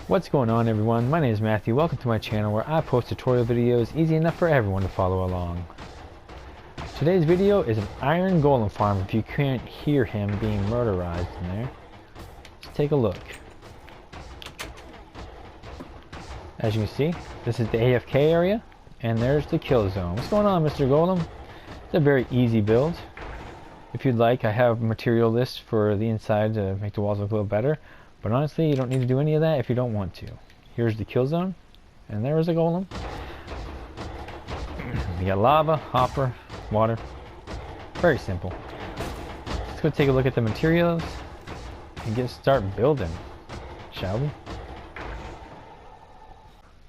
What's going on, everyone? My name is Matthew. Welcome to my channel where I post tutorial videos easy enough for everyone to follow along. Today's video is an iron golem farm if you can't hear him being murderized in there. Let's take a look. As you can see, this is the AFK area and there's the kill zone. What's going on, Mr. Golem? It's a very easy build. If you'd like, I have material lists for the inside to make the walls look a little better. But honestly, you don't need to do any of that if you don't want to. Here's the kill zone, and there is a golem. You got lava, hopper, water. Very simple. Let's go take a look at the materials and start building, shall we?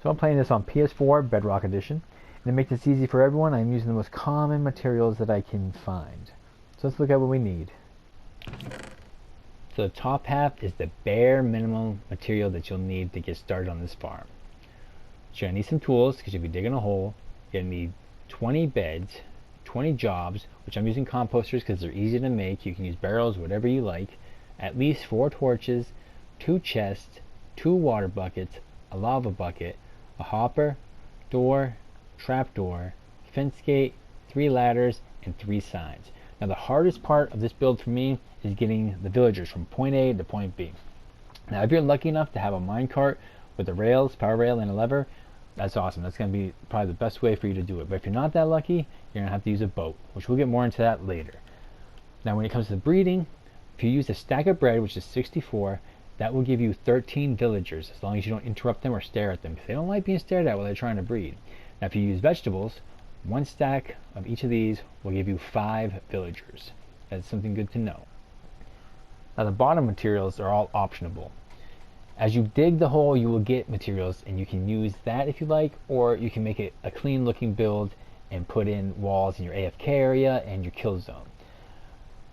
So I'm playing this on PS4 Bedrock Edition, and to make this easy for everyone, I'm using the most common materials that I can find. So let's look at what we need. So the top half is the bare minimum material that you'll need to get started on this farm. So you're going to need some tools because you'll be digging a hole. You're going to need 20 beds, 20 jobs, which I'm using composters because they're easy to make. You can use barrels, whatever you like. At least 4 torches, 2 chests, 2 water buckets, a lava bucket, a hopper, door, trapdoor, fence gate, 3 ladders, and 3 signs. Now the hardest part of this build for me is getting the villagers from point A to point B. Now if you're lucky enough to have a minecart with the rails, power rail, and a lever, that's awesome. That's going to be probably the best way for you to do it. But if you're not that lucky, you're going to have to use a boat, which we'll get more into that later. Now when it comes to breeding, if you use a stack of bread, which is 64, that will give you 13 villagers, as long as you don't interrupt them or stare at them, because they don't like being stared at while they're trying to breed. Now if you use vegetables, 1 stack of each of these will give you 5 villagers. That's something good to know. Now the bottom materials are all optional. As you dig the hole, you will get materials, and you can use that if you like, or you can make it a clean looking build and put in walls in your AFK area and your kill zone.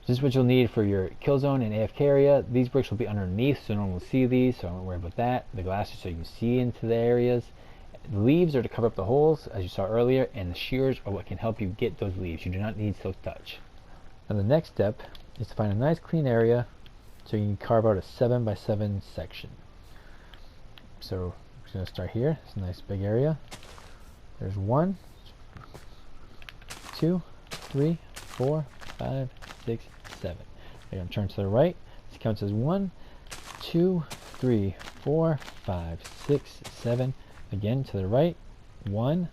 This is what you'll need for your kill zone and AFK area. These bricks will be underneath, so no one will see these, so I won't worry about that. The glass is so you can see into the areas. The leaves are to cover up the holes, as you saw earlier, and the shears are what can help you get those leaves. You do not need silk touch. Now the next step is to find a nice clean area so you can carve out a 7x7 section. So we're just going to start here. It's a nice big area. There's 1, 2, 3, 4, 5, 6, 7. We're going to turn to the right. This counts as 1, 2, 3, 4, 5, 6, 7. Again to the right. 1,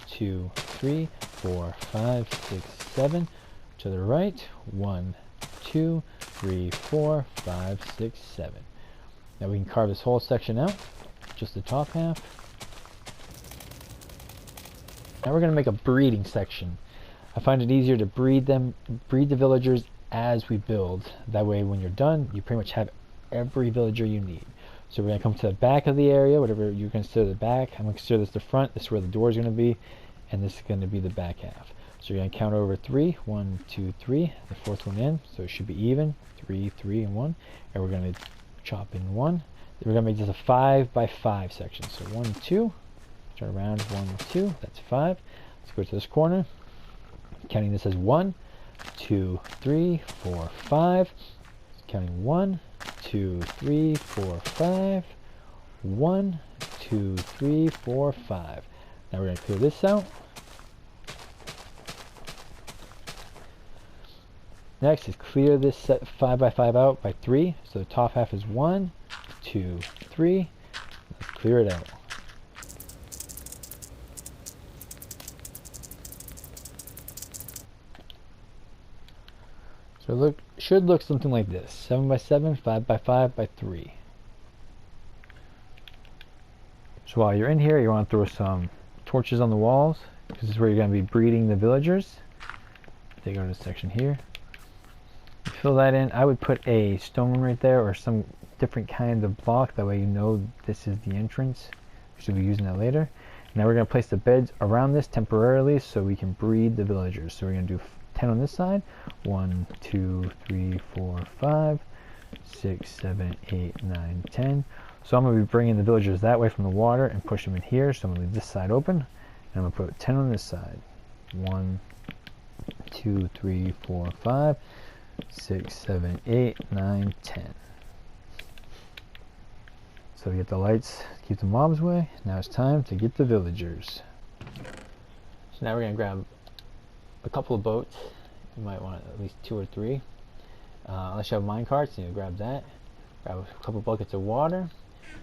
2, 3, 4, 5, 6, 7. To the right. 1, 2, 3, 4, 5, 6, 7. Now we can carve this whole section out, just the top half. Now we're going to make a breeding section. I find it easier to breed the villagers as we build. That way when you're done, you pretty much have every villager you need. So we're going to come to the back of the area, whatever you consider the back. I'm going to consider this the front. This is where the door is going to be, and this is going to be the back half. So you're going to count over 3. 1, 2, 3. The 4th one in, so it should be even. 3, 3, and 1. And we're going to chop in 1. Then we're going to make this a 5x5 section. So 1, 2. Turn around. 1, 2. That's 5. Let's go to this corner. Counting this as 1, 2, 3, 4, 5. Counting 1, 2, 3, 4, 5. 1, 2, 3, 4, 5. Now we're going to clear this out. Next is clear this set 5x5 out by 3. So the top half is 1, 2, 3. Let's clear it out. So should look something like this: 7x7, 5x5 by 3. So while you're in here, you want to throw some torches on the walls, because this is where you're going to be breeding the villagers. They go to this section here. Fill that in. I would put a stone right there or some different kind of block, that way you know this is the entrance. We should be using that later. Now we're going to place the beds around this temporarily so we can breed the villagers. So we're going to do 10 on this side. 1, 2, 3, 4, 5, 6, 7, 8, 9, 10. So I'm going to be bringing the villagers that way from the water and push them in here. So I'm going to leave this side open, and I'm going to put 10 on this side. 1, 2, 3, 4, 5, 6, 7, 8, 9, 10. So So we get the lights to keep the mobs away. Now it's time to get the villagers. So now we're going to grab a couple of boats. You might want at least 2 or 3. Unless you have mine carts, you grab that. Grab a couple buckets of water.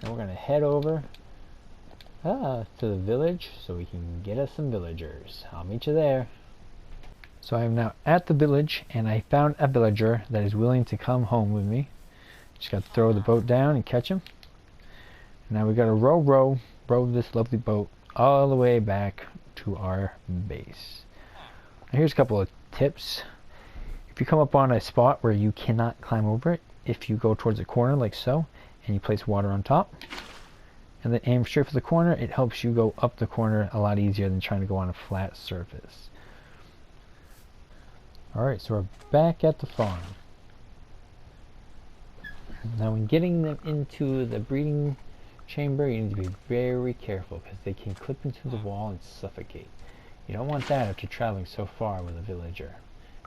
And we're going to head over to the village so we can get us some villagers. I'll meet you there. So I am now at the village, and I found a villager that is willing to come home with me. Just got to throw the boat down and catch him. Now we got to row this lovely boat all the way back to our base. Now here's a couple of tips. If you come up on a spot where you cannot climb over it, if you go towards a corner like so, and you place water on top, and then aim straight for the corner, it helps you go up the corner a lot easier than trying to go on a flat surface. Alright, so we're back at the farm. Now when getting them into the breeding chamber, you need to be very careful because they can clip into the wall and suffocate. You don't want that after traveling so far with a villager,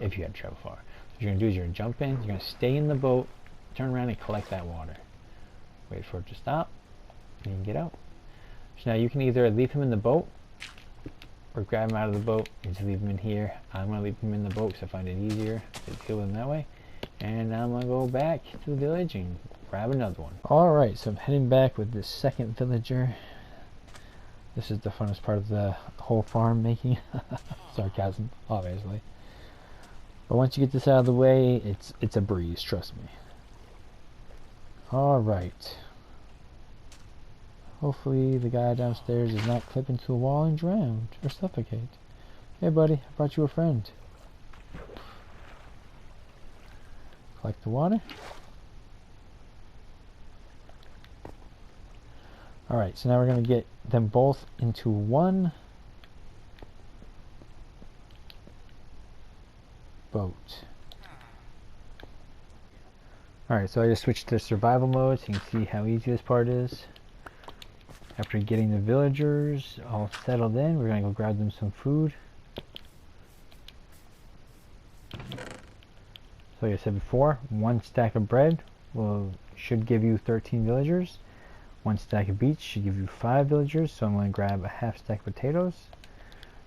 if you had to travel far. What you're going to do is you're going to jump in, you're going to stay in the boat, turn around and collect that water. Wait for it to stop, and you can get out. So now you can either leave him in the boat, or grab him out of the boat and just leave him in here. I'm going to leave him in the boat because I find it easier to deal with him that way. And I'm going to go back to the village and grab another one. Alright, so I'm heading back with this second villager. This is the funnest part of the whole farm making. Sarcasm, obviously. But once you get this out of the way, it's a breeze, trust me. Alright. Hopefully the guy downstairs does not clip into a wall and drown or suffocate. Hey buddy, I brought you a friend. Collect the water. Alright, so now we're going to get them both into one boat. Alright, so I just switched to survival mode so you can see how easy this part is. After getting the villagers all settled in, we're going to go grab them some food. So like I said before, 1 stack of bread should give you 13 villagers. 1 stack of beets should give you 5 villagers, so I'm going to grab a half stack of potatoes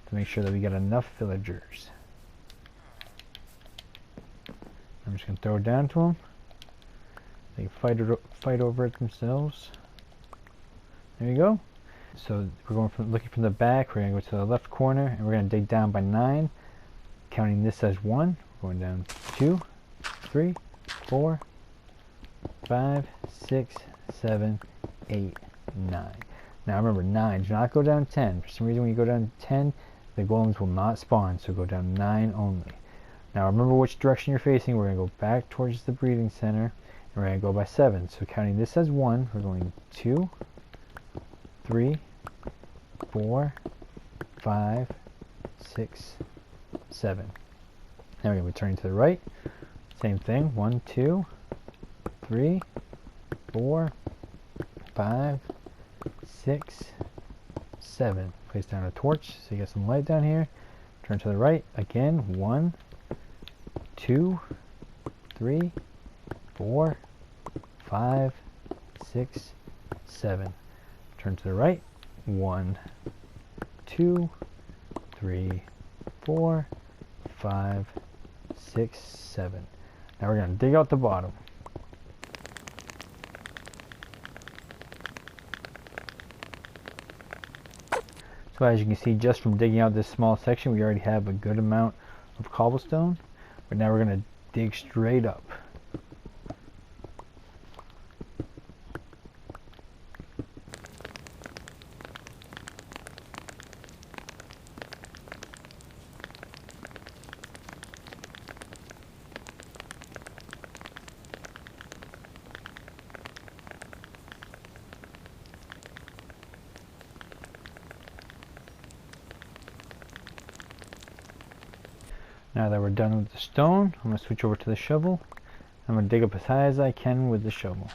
to make sure that we get enough villagers. I'm just going to throw it down to them. They can fight over it themselves. There you go. So we're going looking from the back. We're going to go to the left corner, and we're going to dig down by 9, counting this as 1. Going down 2, 3, 4, 5, 6, 7, 8, 9. Now remember, 9. Do not go down 10. For some reason, when you go down 10, the golems will not spawn. So go down 9 only. Now remember which direction you're facing. We're going to go back towards the breeding center, and we're going to go by 7. So counting this as 1, we're going 2, 3, 4, 5, 6, 7. Now we're going to be turning to the right. Same thing. 1, 2, 3, 4, 5, 6, 7. Place down a torch so you get some light down here. Turn to the right. Again. 1, 2, 3, 4, 5, 6, 7. Turn to the right. 1, 2, 3, 4, 5, 6, 7. Now we're going to dig out the bottom. So as you can see, just from digging out this small section, we already have a good amount of cobblestone. But now we're going to dig straight up. Now that we're done with the stone, I'm going to switch over to the shovel. I'm going to dig up as high as I can with the shovel.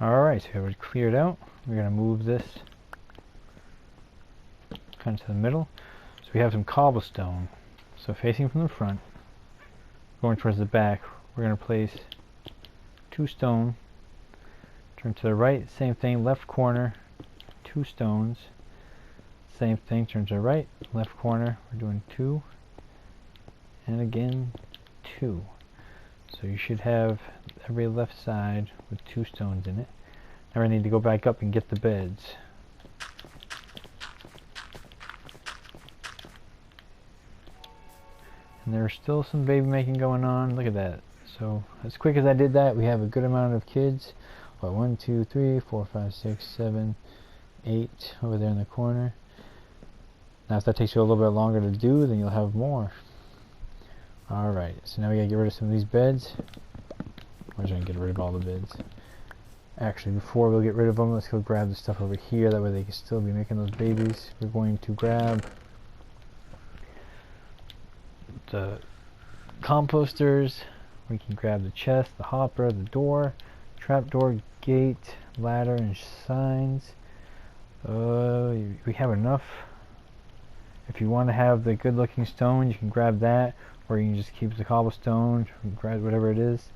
Alright, so we have it cleared out. We're going to move this kind of to the middle. So So we have some cobblestone. So facing from the front, going towards the back, we're going to place 2 stone. Turn to the right, same thing, left corner, 2 stones. Same thing, turn to the right, left corner, we're doing 2. And again, 2. So you should have every left side with 2 stones in it. Now we need to go back up and get the beds. And there's still some baby making going on. Look at that. So as quick as I did that, we have a good amount of kids. What, 1, 2, 3, 4, 5, 6, 7, 8 over there in the corner. Now if that takes you a little bit longer to do, then you'll have more. Alright, so now we gotta get rid of some of these beds. We're just gonna get rid of all the beds. Actually, before we'll get rid of them, let's go grab the stuff over here. That way they can still be making those babies. We're going to grab the composters. We can grab the chest, the hopper, the door, trapdoor, gate, ladder, and signs. We have enough. If you want to have the good looking stone, you can grab that, or you can just keep the cobblestone, grab whatever it is.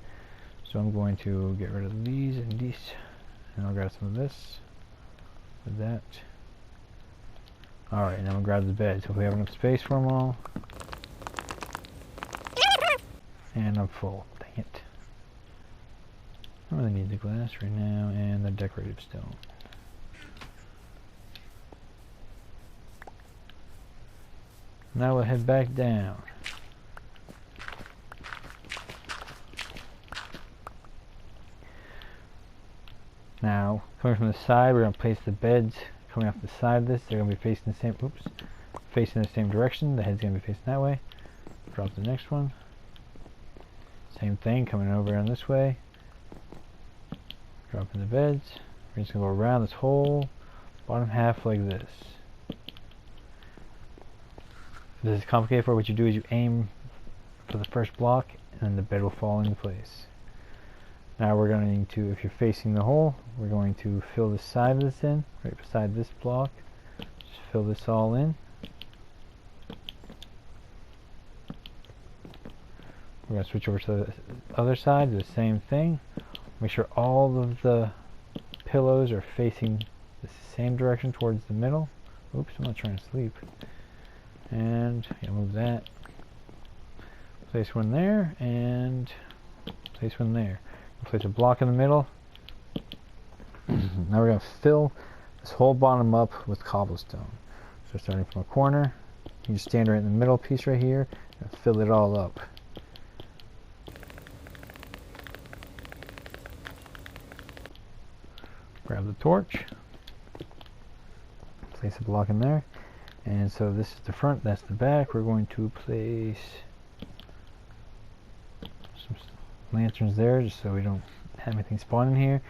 So I'm going to get rid of these and these, and I'll grab some of this with that. Alright, now I'm gonna grab the beds. Hopefully we have enough space for them all. And I'm full. Dang it. I really need the glass right now and the decorative stone. Now we'll head back down. Now, coming from the side, we're going to place the beds coming off the side of this. They're going to be facing the same, facing the same direction. The head's going to be facing that way. Drop the next one. Same thing, coming over on this way. Dropping the beds. We're just going to go around this whole bottom half like this. If this is complicated for what you do is you aim for the first block and then the bed will fall into place. Now we're going to, if you're facing the hole, we're going to fill the side of this in, right beside this block. Just fill this all in. We're going to switch over to the other side, do the same thing. Make sure all of the pillows are facing the same direction towards the middle. Oops, I'm not trying to sleep. And move that. Place one there, and place one there. Place a block in the middle. Now we're going to fill this whole bottom up with cobblestone. So starting from a corner, you just stand right in the middle piece right here and fill it all up. Grab the torch, place a block in there, and so this is the front, that's the back. We're going to place some lanterns there just so we don't have anything spawn in here.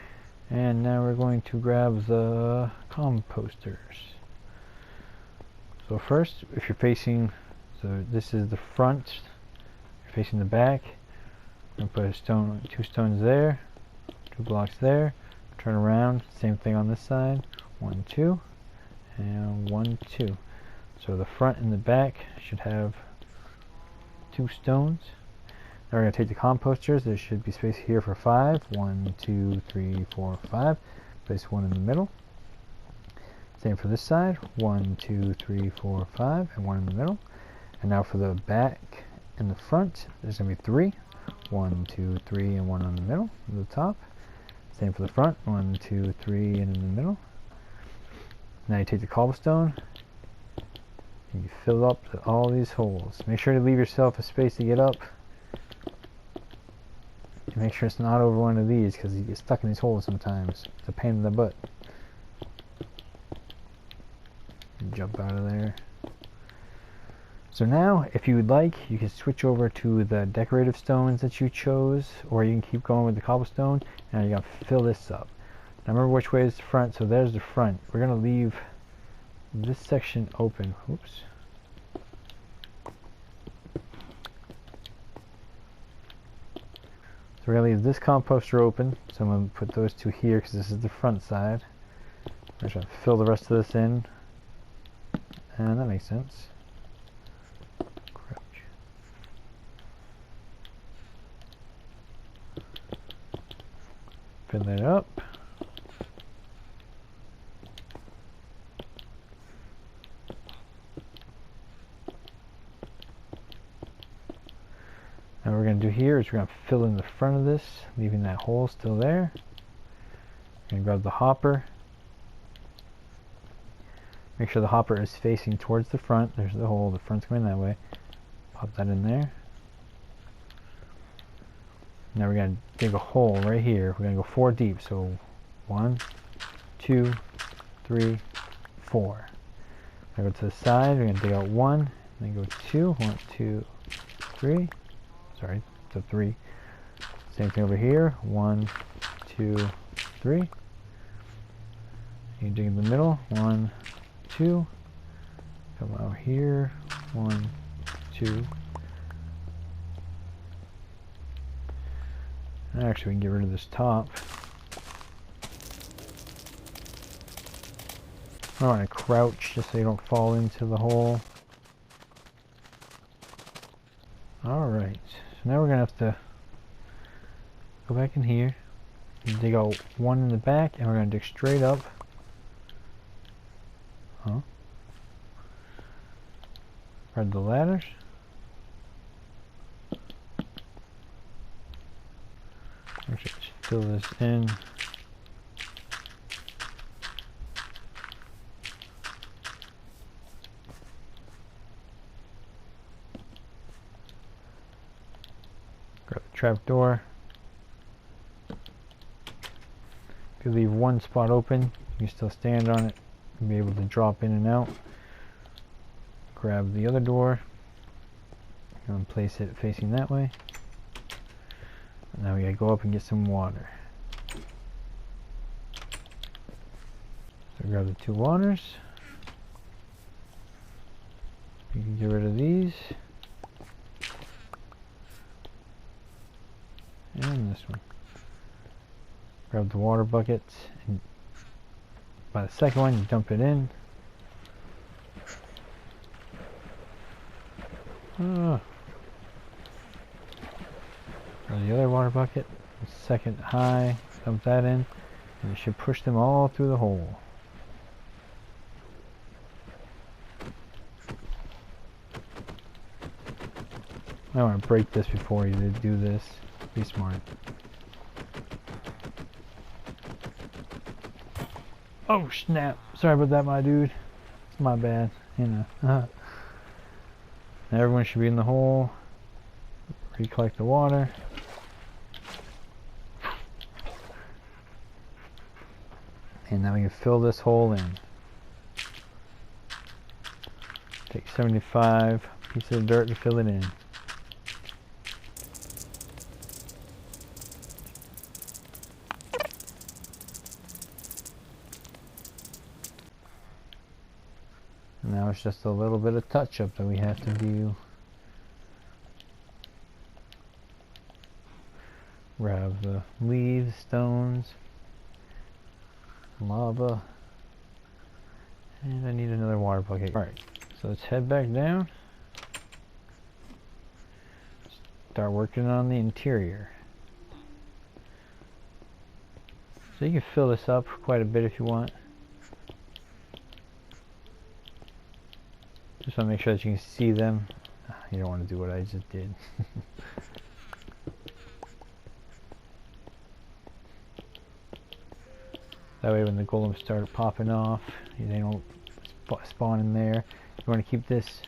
And now we're going to grab the composters. So first, if you're facing, so this is the front, if you're facing the back, I'm going to put a stone, 2 stones there, 2 blocks there, turn around, same thing on this side, 1, 2, and 1, 2. So the front and the back should have 2 stones. Now we're going to take the composters. There should be space here for 5. 1, 2, 3, 4, 5. Place one in the middle. Same for this side. 1, 2, 3, 4, 5, and 1 in the middle. And now for the back and the front, there's going to be 3. 1, 2, 3, and 1 on the middle, at the top. Same for the front. 1, 2, 3, and in the middle. Now you take the cobblestone and you fill up all these holes. Make sure to leave yourself a space to get up. And make sure it's not over one of these, because you get stuck in these holes sometimes. It's a pain in the butt. Jump out of there. So now, if you would like, you can switch over to the decorative stones that you chose, or you can keep going with the cobblestone. Now you're going to fill this up. Now remember which way is the front, so there's the front. We're going to leave this section open. Oops. So we're going to leave this composter open, so I'm going to put those 2 here because this is the front side. We're just going to fill the rest of this in, and that makes sense. Fill it up. Now what we're going to do here is we're going to fill in the front of this, leaving that hole still there. We're going to grab the hopper. Make sure the hopper is facing towards the front. There's the hole, the front's going that way. Pop that in there. Now we're going to dig a hole right here. We're going to go 4 deep. So 1, 2, 3, 4. I go to the side. We're going to dig out 1, then go 2. 1, 2, 3. Sorry, to 3. Same thing over here. 1, 2, 3. You dig in the middle. 1, 2. Come out here. 1, 2. Actually, we can get rid of this top. I want to crouch just so you don't fall into the hole. Alright, so now we're going to have to go back in here and dig out 1 in the back, and we're going to dig straight up. Grab the ladders. Actually, just fill this in. Grab the trap door. If you leave one spot open, you can still stand on it and be able to drop in and out. Grab the other door and place it facing that way. Now we gotta go up and get some water. So grab the 2 waters. You can get rid of these. And this one. Grab the water buckets, and by the second one you dump it in. The other water bucket, second high, dump that in, and you should push them all through the hole. I want to break this before you do this. Be smart. Oh snap! Sorry about that, my dude. It's my bad. You know. Now everyone should be in the hole. Recollect the water. And now we can fill this hole in. Take 75 pieces of dirt to fill it in. And now it's just a little bit of touch-up that we have to do. Grab the leaves, stones, lava, and I need another water bucket. Alright, so let's head back down. Start working on the interior. So you can fill this up quite a bit if you want. Just want to make sure that you can see them. You don't want to do what I just did. That way when the golems start popping off, they don't spawn in there. You want to keep this,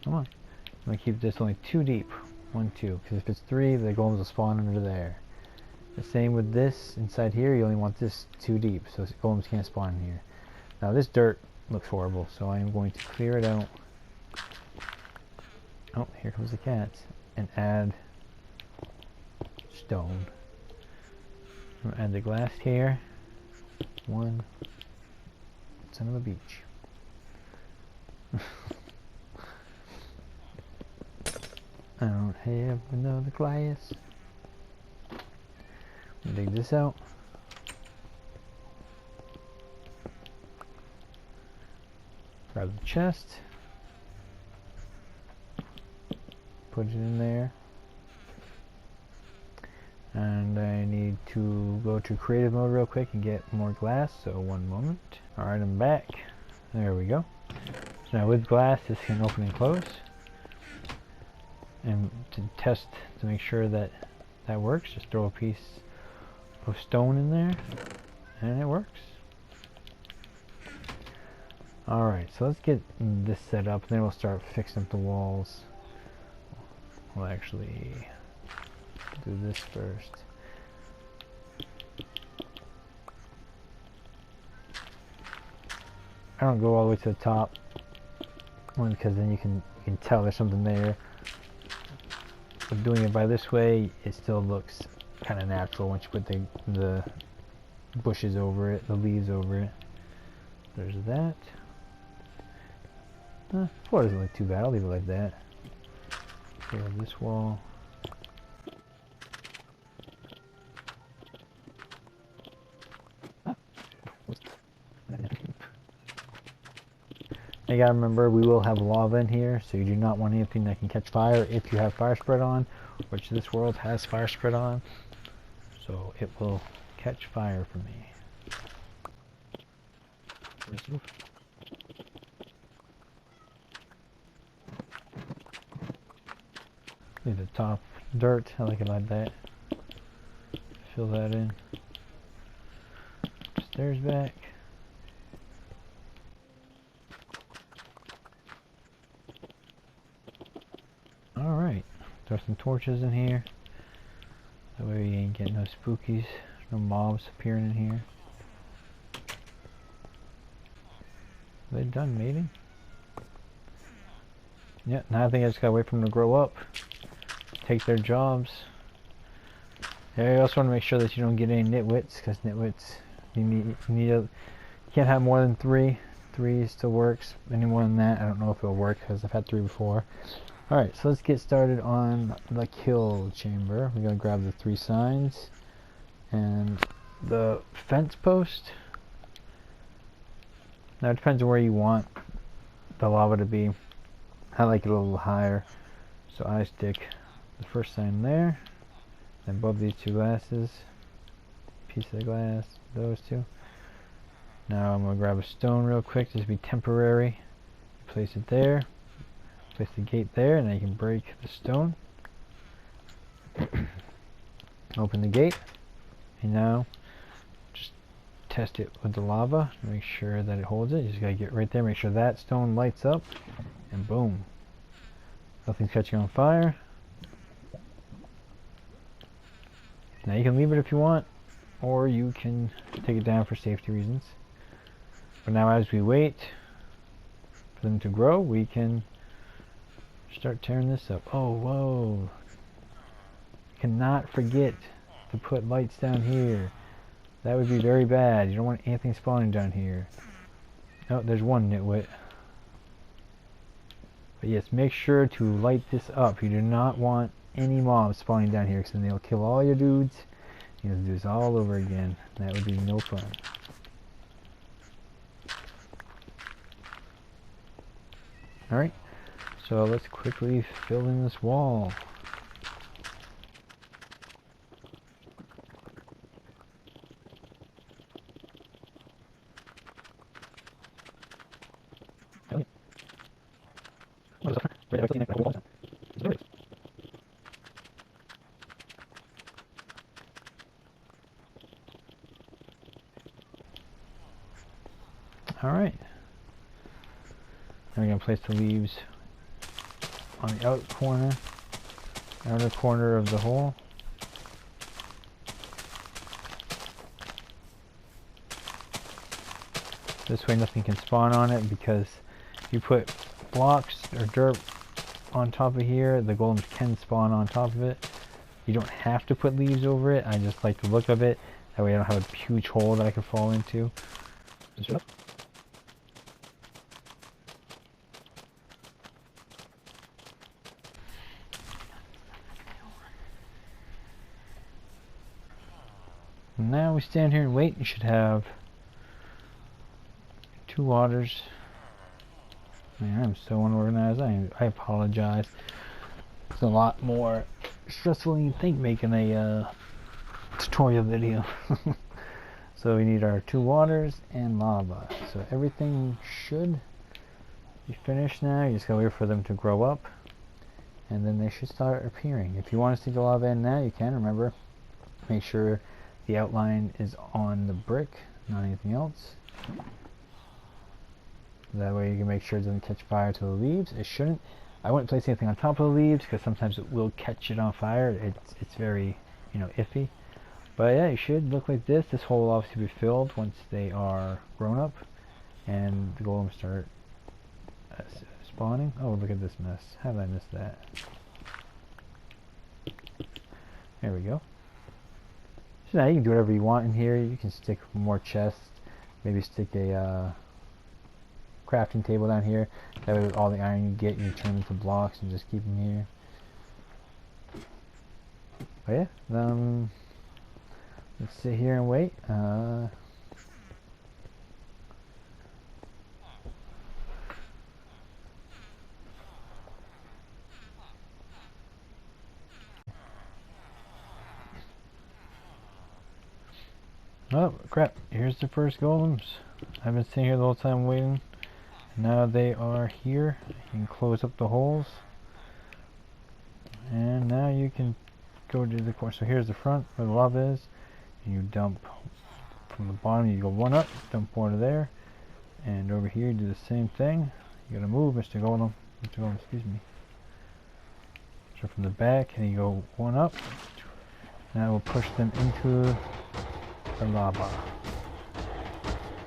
come on, you want to keep this only 2 deep. 1, 2, because if it's 3, the golems will spawn under there. The same with this, inside here, you only want this 2 deep, so golems can't spawn in here. Now this dirt looks horrible, so I am going to clear it out. Oh, here comes the cats. And add stone. Add the glass here. 1. Son of a beach. I don't have another glass. Dig this out. Grab the chest. Put it in there. And I need to go to creative mode real quick and get more glass, so one moment. Alright, I'm back. There we go. So now with glass, this can open and close. And to test to make sure that that works, just throw a piece of stone in there, and it works. Alright, so let's get this set up, then we'll start fixing up the walls. We'll actually do this first. I don't go all the way to the top, because then you can tell there's something there. But doing it by this way, it still looks kind of natural once you put the bushes over it, the leaves over it. There's that. Floor doesn't look too bad. I'll leave it like that. Okay, this wall. You gotta remember, we will have lava in here, so you do not want anything that can catch fire if you have fire spread on, which this world has fire spread on, so it will catch fire for me. Leave the top dirt, I like it like that. Fill that in. Stairs back. Alright, throw some torches in here. That way you ain't getting no spookies, no mobs appearing in here. Are they done mating? Yeah, now I think I just gotta wait for them to grow up. Take their jobs. Yeah, you also want to make sure that you don't get any nitwits, because nitwits, you can't have more than 3. 3 still works. Any more than that, I don't know if it'll work, because I've had 3 before. Alright, so let's get started on the kill chamber. We're going to grab the 3 signs and the fence post. Now it depends on where you want the lava to be. I like it a little higher, so I stick the first sign there, then above these 2 glasses, piece of the glass, those 2. Now I'm going to grab a stone real quick, just be temporary, place it there, place the gate there, and then you can break the stone. Open the gate, and now just test it with the lava, make sure that it holds it. You just got to get right there, make sure that stone lights up, and boom. Nothing's catching on fire. Now you can leave it if you want, or you can take it down for safety reasons. But now as we wait for them to grow, we can start tearing this up. Oh, whoa. Cannot forget to put lights down here. That would be very bad. You don't want anything spawning down here. Oh, there's one nitwit. But yes, make sure to light this up. You do not want any mobs spawning down here, because then they'll kill all your dudes. You have to do this all over again. That would be no fun. Alright, so let's quickly fill in this wall. Alright. Now we're going to place the leaves on the outer corner of the hole. This way nothing can spawn on it, because if you put blocks or dirt on top of here, the golems can spawn on top of it. You don't have to put leaves over it. I just like the look of it. That way I don't have a huge hole that I can fall into. Now we stand here and wait. You should have 2 waters. Man, I'm so unorganized. I apologize. It's a lot more stressful than you think making a tutorial video. So we need our 2 waters and lava. So everything should be finished now. You just gotta wait for them to grow up, and then they should start appearing. If you want to stick the lava in now, you can. Remember, make sure the outline is on the brick, not anything else. That way you can make sure it doesn't catch fire to the leaves. It shouldn't. I wouldn't place anything on top of the leaves because sometimes it will catch it on fire. It's very, you know, iffy. But yeah, it should look like this. This hole will obviously be filled once they are grown up and the golems start spawning. Oh, look at this mess. How did I miss that? There we go. So now you can do whatever you want in here. You can stick more chests. Maybe stick a crafting table down here. That way with all the iron you get, you turn them into blocks and just keep them here. But yeah, let's sit here and wait. Oh crap, here's the first golems. I've been sitting here the whole time waiting. Now they are here. You can close up the holes. And now you can go to the corner. So here's the front where the lava is. And you dump from the bottom, you go 1 up, dump water there. And over here you do the same thing. You gotta move, Mr. Golem. Mr. Golem, excuse me. So from the back, and you go 1 up. Now we'll push them into the lava.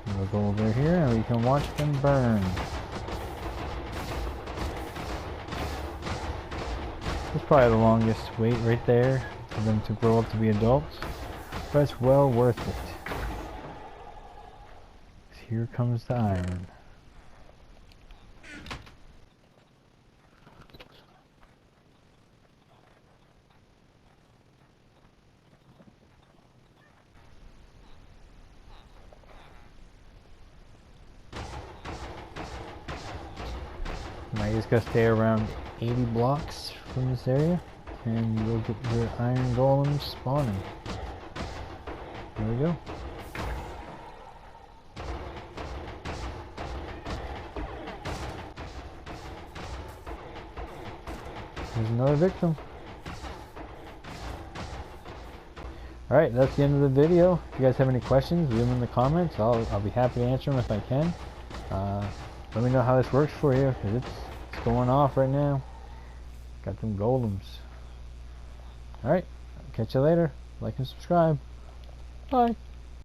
And we'll go over here and we can watch them burn. It's probably the longest wait right there for them to grow up to be adults, but it's well worth it. Here comes the iron. Now you just gotta stay around 80 blocks from this area, and you will get your iron golems spawning. There we go. There's another victim. Alright, that's the end of the video. If you guys have any questions, leave them in the comments. I'll be happy to answer them if I can. Let me know how this works for you, because it's going off right now. Got them golems. Alright, catch you later. Like and subscribe. Bye.